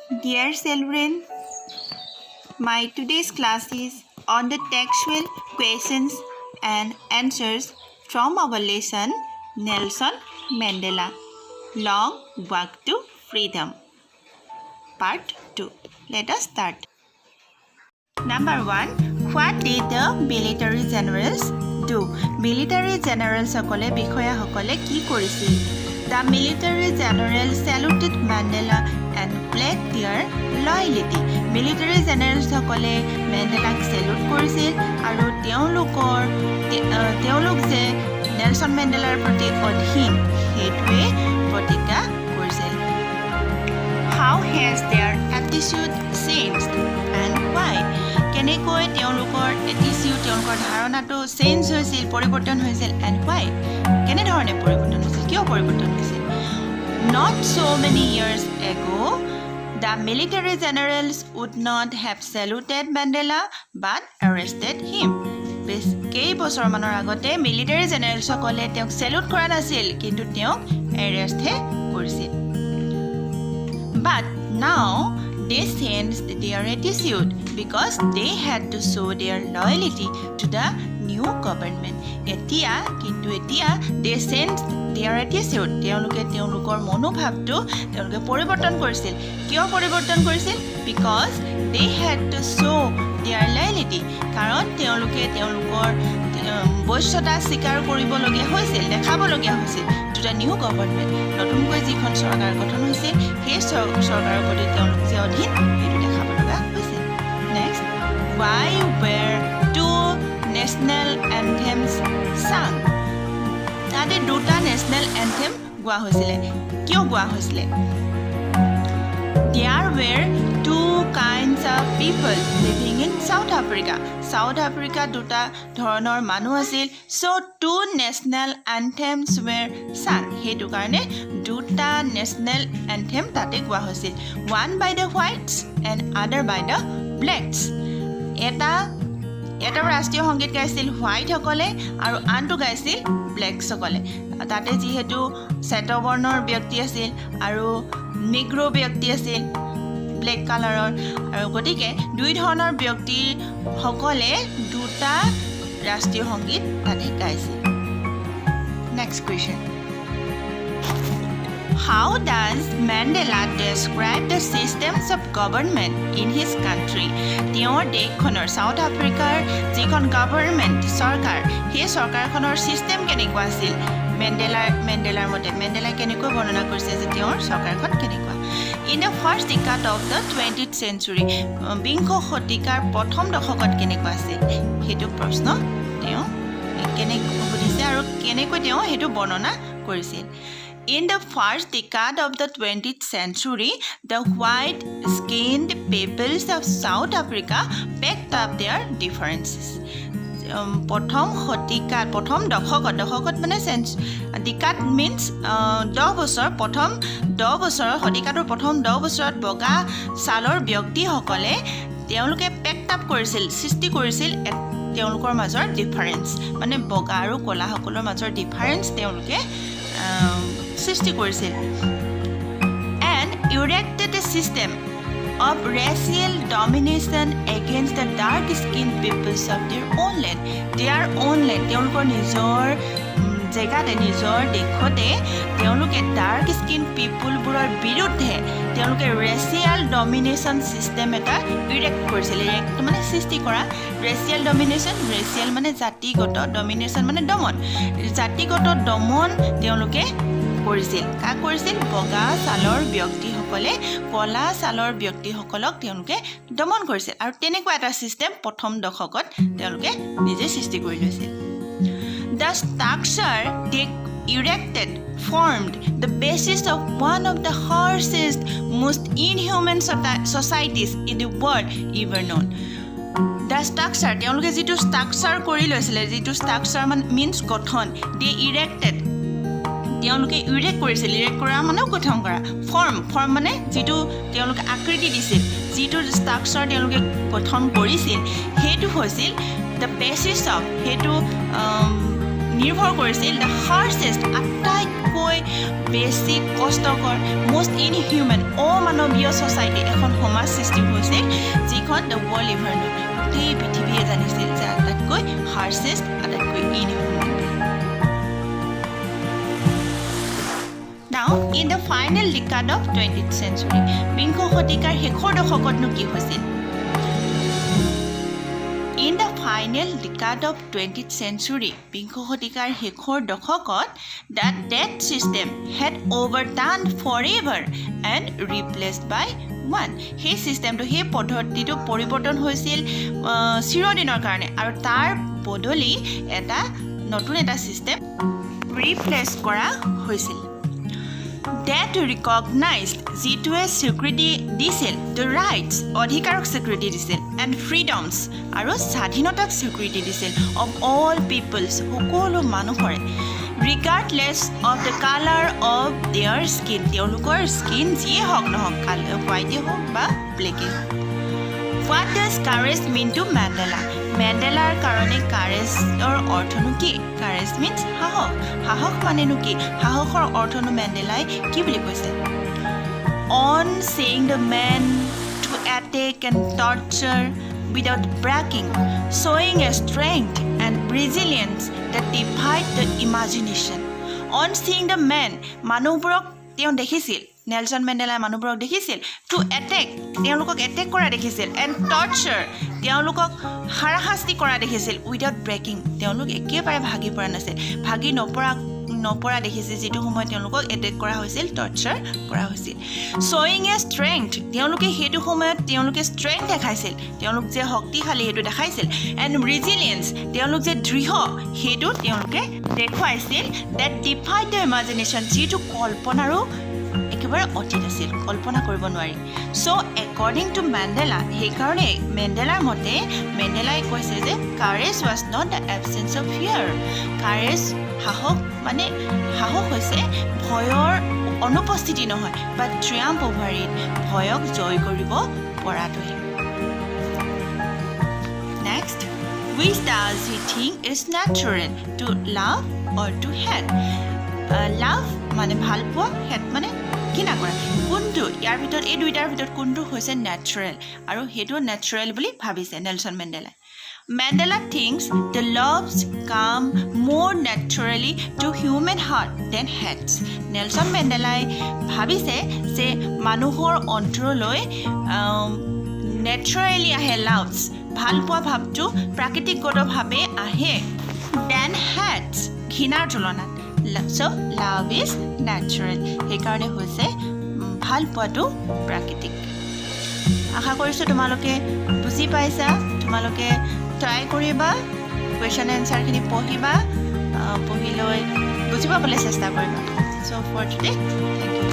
Dear children, my today's class is on the textual questions and answers from our lesson Nelson Mandela, Long Walk to Freedom, Part 2. Let us start. Number 1. What did the military generals do? Military generals সকলে বিষয়া সকলে কি কৰিছিল? The military generals saluted Mandela and pledged their loyalty. Military generals সকলে মেণ্ডেলাক salute কৰিছিল আৰু তেওঁলোক যে নেলসন মেণ্ডেলাৰ প্ৰতি অধীন সেইটোৱে প্ৰতিজ্ঞা কৰিছিল. How has their attitude changed and why? কেনেকৈ তেওঁলোকৰ এটিটিউড তেওঁলোকৰ ধাৰণাটো চেঞ্জ হৈছিল পৰিৱৰ্তন হৈছিল and why? কেনেধৰণে পৰিৱৰ্তন হৈছিল কিয় পৰিৱৰ্তন হৈছিল? Not so many years ago, the military generals would not have saluted Mandela but arrested him. কেইবছৰমানৰ আগতে মিলিটাৰী জেনেৰেলসকলে তেওঁক চেলুট কৰা নাছিল কিন্তু তেওঁক এৰেষ্টহে কৰিছিল. But now they changed their attitude because they had to show their loyalty to the new government. এতিয়া they changed their attitude. তেওঁলোকৰ মনোভাৱটো তেওঁলোকে পৰিৱৰ্তন কৰিছিল. কিয় পৰিৱৰ্তন কৰিছিল? Because they had to show their loyalty. কাৰণ তেওঁলোকৰ বৈশ্যতা স্বীকাৰ কৰিবলগীয়া হৈছিল দেখাবলগীয়া হৈছিল to the new government. নতুনকৈ যিখন চৰকাৰ গঠন হৈছিল সেই চৰকাৰৰ প্ৰতি তেওঁলোক যে অধীন সেইটো দেখাব লগা হৈছিল. Next, why were two national anthems sung? তাতে দুটা নেশ্যনেল এন্থেম গোৱা হৈছিলে. কিয় গোৱা হৈছিলে? There were two kinds of people living in South Africa. South Africa দুটা ধৰণৰ মানুহ আছিল. So two national anthems were sung. সেইটো কাৰণে দুটা নেশ্যনেল এন্থেম তাতে গোৱা হৈছিল. One by the whites and other by the blacks. এটা ৰাষ্ট্ৰীয় সংগীত গাইছিল হোৱাইট সকলে আৰু আনটো গাইছিল ব্লেক সকলে. তাতে যিহেতু শ্বেতবৰ্ণৰ ব্যক্তি আছিল আৰু নিগ্ৰো ব্যক্তি আছিল ব্লেক কালাৰৰ আৰু গতিকে দুই ধৰণৰ ব্যক্তি সকলে দুটা ৰাষ্ট্ৰীয় সংগীত তাতে গাইছিল. Next question. How does Mandela describe the systems of government in his country? তেওঁৰ দেশখনৰ সাউথ আফ্ৰিকাৰ যিখন গভৰ্ণমেণ্ট চৰকাৰ সেই চৰকাৰখনৰ চিষ্টেম কেনেকুৱা আছিল? মেণ্ডেলাৰ মতে মেণ্ডেলাই কেনেকৈ বৰ্ণনা কৰিছে যে তেওঁৰ চৰকাৰখন কেনেকুৱা? In the first decade of the 20th century, বিংশ শতিকাৰ প্ৰথম দশকত কেনেকুৱা আছিল? সেইটো প্ৰশ্ন তেওঁ কেনেকৈ সুধিছে আৰু কেনেকৈ তেওঁ সেইটো বৰ্ণনা কৰিছিল. In the first decade of the 20th century, the white-skinned peoples of South Africa packed up their differences. প্ৰথম দশকত মানে ডিকাড মিনছ 10 বছৰ প্ৰথম 10 বছৰ শতিকাটোৰ প্ৰথম 10 বছৰত বগা ছালৰ ব্যক্তিসকলে তেওঁলোকে পেকড আপ কৰিছিল সৃষ্টি কৰিছিল তেওঁলোকৰ মাজৰ ডিফাৰেন্স মানে বগা আৰু কলাসকলৰ মাজৰ ডিফাৰেন্স তেওঁলোকে সৃষ্টি কৰিছিল. And erected a system of racial domination against the dark-skinned peoples of their own land. তেওঁলোকৰ নিজৰ জেগাতে নিজৰ দেশতে তেওঁলোকে ডাৰ্ক স্কিন পিপুলবোৰৰ বিৰুদ্ধে তেওঁলোকে ৰেচিয়েল ডমিনেশ্যন চিষ্টেম এটা ইৰেক্ট কৰিছিল. ইৰেক্ট মানে সৃষ্টি কৰা. ৰেচিয়েল ডমিনেশ্যন ৰেচিয়েল মানে জাতিগত ডমিনেশ্যন মানে দমন. জাতিগত দমন তেওঁলোকে কৰিছিল. কাক কৰিছিল? বগা ছালৰ ব্যক্তিসকলে কলা ছালৰ ব্যক্তিসকলক তেওঁলোকে দমন কৰিছিল আৰু তেনেকুৱা এটা চিষ্টেম প্ৰথম দশকত তেওঁলোকে নিজে সৃষ্টি কৰি লৈছিল. The structure they erected formed the basis of one of the harshest, most inhuman societies in the world ever known. The structure তেওঁলোকে যিটো ষ্ট্ৰাকচাৰ কৰি লৈছিলে যিটো ষ্ট্ৰাকচাৰ মানে মিনছ গঠন they erected তেওঁলোকে ইৰেক্ট কৰিছিল. ইৰেক্ট কৰা মানেও গঠন কৰা. ফৰ্ম মানে যিটো তেওঁলোকে আকৃতি দিছিল যিটো ষ্ট্ৰাকচাৰ তেওঁলোকে গঠন কৰিছিল সেইটো হৈছিল দ্য বেচিছ অফ সেইটো নিৰ্ভৰ কৰিছিল দ্য হাৰ্চেষ্ট আটাইতকৈ বেছি কষ্টকৰ most inhuman অমানৱীয় ছ'চাইটি এখন সমাজ সৃষ্টি হৈছিল যিখন দ্য ৱৰ্ল্ড এভাৰ ন'ন গোটেই পৃথিৱীয়ে জানিছিল যে আটাইতকৈ হাৰ্চেষ্ট আটাইতকৈ inhuman. Now, in the final decade of 20th century, বিংশ শতিকাৰ শেষৰ দশকতনো কি হৈছিল? In the final decade of 20th century, বিংশ শতিকাৰ শেষৰ দশকত, the death system had overturned forever and replaced by one. সেই চিষ্টেমটো সেই পদ্ধতিটো পৰিৱৰ্তন হৈছিল চিৰদিনৰ কাৰণে আৰু তাৰ বদলি এটা নতুন এটা চিষ্টেম ৰিপ্লেচ কৰা হৈছিল। That recognized যিটোৱে স্বীকৃতি দিছিল the rights অধিকাৰক স্বীকৃতি দিছিল and freedoms আৰু স্বাধীনতাক স্বীকৃতি দিছিল of all peoples সকলো মানুহৰে regardless of the color of their skin তেওঁলোকৰ স্কিন যিয়ে হওক নহওক হোৱাইটে হওক বা ব্লেকে হওক। What does courage mean to Mandela? মেণ্ডেলাৰ কাৰণে কাৰেজৰ অৰ্থনো কি? কাৰেজ মিন্স সাহস। সাহস মানেনো কি? সাহসৰ অৰ্থনো মেণ্ডেলাই কি বুলি কৈছে? On seeing the man to attack and torture without breaking, showing a strength and resilience that defied the imagination. On seeing the man, মানুহবোৰক তেওঁ দেখিছিল নেলছন মেণ্ডেলাই মানুহবোৰক দেখিছিল টু এটেক তেওঁলোকক এটেক কৰা দেখিছিল এণ্ড টৰ্চাৰ তেওঁলোকক হাৰাশাস্তি কৰা দেখিছিল উইদাউট ব্ৰেকিং তেওঁলোক একেবাৰে ভাগি পৰা নাছিল ভাগি নপৰা দেখিছিল যিটো সময়ত তেওঁলোকক এটেক কৰা হৈছিল টৰ্চাৰ কৰা হৈছিল শ্বয়িং এ ষ্ট্ৰেংথ তেওঁলোকে সেইটো সময়ত তেওঁলোকে ষ্ট্ৰেংথ দেখাইছিল তেওঁলোক যে শক্তিশালী সেইটো দেখাইছিল এণ্ড ৰিজিলিয়েঞ্চ তেওঁলোক যে দৃঢ় সেইটো তেওঁলোকে দেখুৱাইছিল ডেট ডিফাইড দ্য ইমাজিনেশ্যন যিটো কল্পনাৰো একেবাৰে অতীত আছিল কল্পনা কৰিব নোৱাৰি চ' একৰ্ডিং টু মেণ্ডেলা সেইকাৰণে মেণ্ডেলাৰ মতে মেণ্ডেলাই কৈছে যে courage was not the absence of ফিয়াৰ courage সাহস মানে সাহস হৈছে ভয়ৰ অনুপস্থিতি নহয় বাট ট্ৰিয়াম্প অভাৰ ইট ভয়ক জয় কৰিব পৰাটোহে next which does he think is natural to love or to hate লাভ মানে ভাল পোৱা হেট মানে ঘৃণা কৰা কোনটো ইয়াৰ ভিতৰত এই দুইটাৰ ভিতৰত কোনটো হৈছে নেচাৰেল আৰু সেইটো নেচাৰেল বুলি ভাবিছে Nelson মেণ্ডেলাই Mandela thinks the loves come more naturally to human heart than hates. Nelson Mandela ভাবিছে যে মানুহৰ অন্তৰলৈ naturally আহে loves ভাল পোৱা ভাৱটো প্ৰাকৃতিকগতভাৱে আহে than hates ঘৃণাৰ তুলনাত So love is natural সেইকাৰণে হৈছে ভাল পোৱাটো প্ৰাকৃতিক আশা কৰিছোঁ তোমালোকে বুজি পাইছা তোমালোকে ট্ৰাই কৰিবা কুৱেশ্যন এনচাৰখিনি পঢ়িবা পঢ়ি লৈ বুজি পাবলৈ চেষ্টা কৰিবা So for today thank you